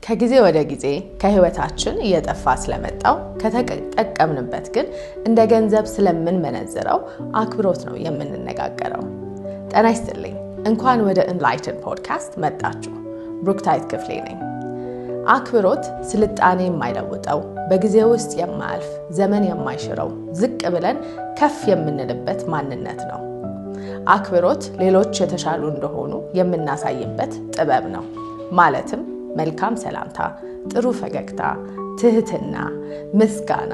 ከጊዜ ወደ ጊዜ ከህይወታችን እየጠፋ ስለመጣው ከተጠቀምንበት ግን እንደ ገንዘብ ስለምንመነዝረው አክብሮት ነው የምንነጋገረው። ጤና ይስጥልኝ። እንኳን ወደ ኢንላይትድ ፖድካስት መጣችሁ። ብሩክታይት ክፍሌ ነኝ። አክብሮት ስልጣኔ የማይለውጠው በጊዜ ውስጥ የማያልፍ ዘመን የማይሽረው ዝቅ ብለን ከፍ የምንልበት ማንነት ነው። አክብሮት ሌሎች የተሻሉ እንደሆኑ የምናሳይበት ጥበብ ነው። ማለትም መልካም ሰላምታ፣ ጥሩ ፈገግታ፣ ትህትና፣ ምስጋና፣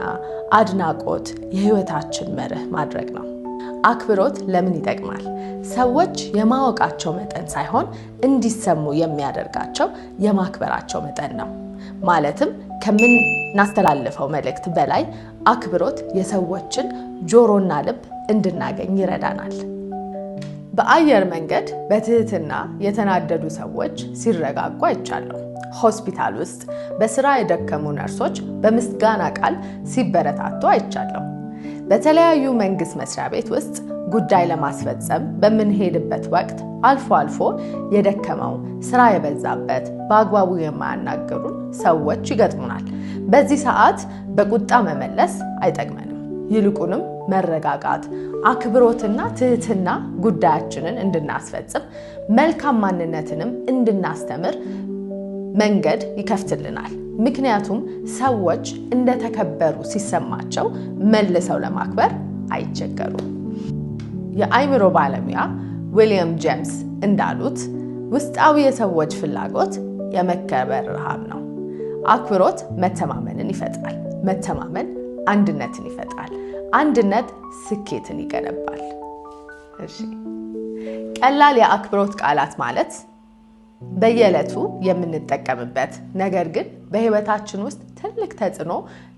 አድናቆት የህይወታችን መርህ ማድረግ ነው። አክብሮት ለምን ይጠቅማል? ሰዎች የማወቃቸው መጠን ሳይሆን እንዲሰሙ የሚያደርጋቸው የማክበራቸው መጠን ነው። ማለትም ከምናስተላልፈው መልእክት በላይ አክብሮት የሰዎችን ጆሮና ልብ እንድናገኝ ይረዳናል። በአየር መንገድ በትህትና የተናደዱ ሰዎች ሲረጋጉ አይቻለሁ። ሆስፒታል ውስጥ በስራ የደከሙ ነርሶች በምስጋና ቃል ሲበረታቱ አይቻለሁ። በተለያዩ መንግስት መስሪያ ቤት ውስጥ ጉዳይ ለማስፈጸም በምንሄድበት ወቅት አልፎ አልፎ የደከመው ስራ የበዛበት በአግባቡ የማያናገሩን ሰዎች ይገጥሙናል። በዚህ ሰዓት በቁጣ መመለስ አይጠቅመንም። ይልቁንም መረጋጋት፣ አክብሮትና ትህትና ጉዳያችንን እንድናስፈጽም መልካም ማንነትንም እንድናስተምር መንገድ ይከፍትልናል። ምክንያቱም ሰዎች እንደተከበሩ ሲሰማቸው መልሰው ለማክበር አይቸገሩም። የአእምሮ ባለሙያ ዊሊያም ጄምስ እንዳሉት ውስጣዊ የሰዎች ፍላጎት የመከበር ረሃብ ነው። አክብሮት መተማመንን ይፈጥራል። መተማመን አንድነትን ይፈጥራል። አንድነት ስኬትን ይገነባል። ቀላል የአክብሮት ቃላት ማለት በየዕለቱ የምንጠቀምበት ነገር ግን በህይወታችን ውስጥ ትልቅ ተጽዕኖ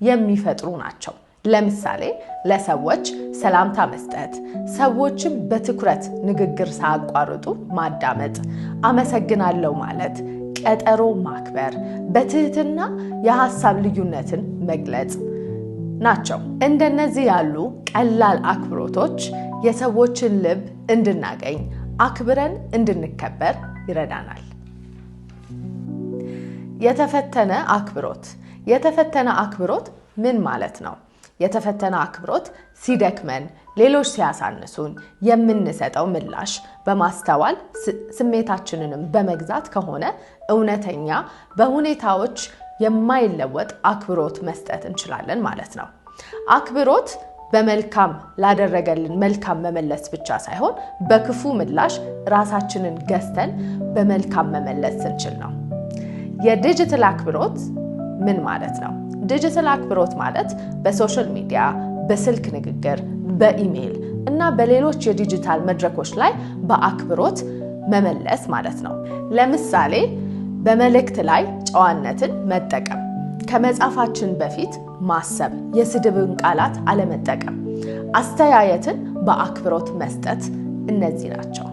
የሚፈጥሩ ናቸው። ለምሳሌ ለሰዎች ሰላምታ መስጠት፣ ሰዎችን በትኩረት ንግግር ሳያቋርጡ ማዳመጥ፣ አመሰግናለሁ ማለት፣ ቀጠሮ ማክበር፣ በትህትና የሐሳብ ልዩነትን መግለጽ ናቸው። እንደነዚህ ያሉ ቀላል አክብሮቶች የሰዎችን ልብ እንድናገኝ፣ አክብረን እንድንከበር ይረዳናል። የተፈተነ አክብሮት። የተፈተነ አክብሮት ምን ማለት ነው? የተፈተነ አክብሮት ሲደክመን፣ ሌሎች ሲያሳንሱን የምንሰጠው ምላሽ በማስተዋል ስሜታችንንም በመግዛት ከሆነ እውነተኛ በሁኔታዎች የማይለወጥ አክብሮት መስጠት እንችላለን ማለት ነው። አክብሮት በመልካም ላደረገልን መልካም መመለስ ብቻ ሳይሆን በክፉ ምላሽ ራሳችንን ገዝተን በመልካም መመለስ ስንችል ነው። የዲጂታል አክብሮት ምን ማለት ነው? ዲጂታል አክብሮት ማለት በሶሻል ሚዲያ፣ በስልክ ንግግር፣ በኢሜይል እና በሌሎች የዲጂታል መድረኮች ላይ በአክብሮት መመለስ ማለት ነው። ለምሳሌ በመልእክት ላይ ጨዋነትን መጠቀም፣ ከመጻፋችን በፊት ማሰብ፣ የስድብን ቃላት አለመጠቀም፣ አስተያየትን በአክብሮት መስጠት፣ እነዚህ ናቸው።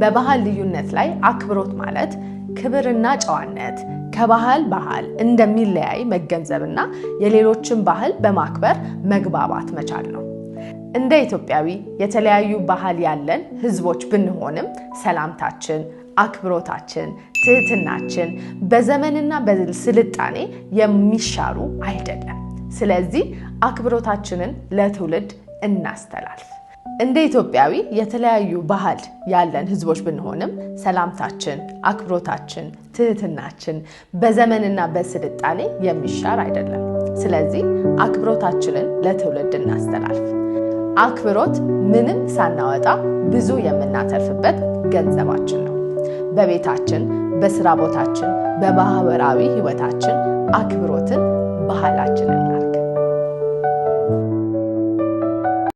በባህል ልዩነት ላይ አክብሮት ማለት ክብርና ጨዋነት ከባህል ባህል እንደሚለያይ መገንዘብና የሌሎችን ባህል በማክበር መግባባት መቻል ነው። እንደ ኢትዮጵያዊ የተለያዩ ባህል ያለን ህዝቦች ብንሆንም ሰላምታችን፣ አክብሮታችን፣ ትህትናችን በዘመንና በስልጣኔ የሚሻሩ አይደለም። ስለዚህ አክብሮታችንን ለትውልድ እናስተላልፍ። እንደ ኢትዮጵያዊ የተለያዩ ባህል ያለን ህዝቦች ብንሆንም ሰላምታችን፣ አክብሮታችን፣ ትህትናችን በዘመንና በስልጣኔ የሚሻር አይደለም። ስለዚህ አክብሮታችንን ለትውልድ እናስተላልፍ። አክብሮት ምንም ሳናወጣ ብዙ የምናተርፍበት ገንዘባችን ነው። በቤታችን፣ በስራ ቦታችን፣ በማህበራዊ ህይወታችን አክብሮትን ባህላችንን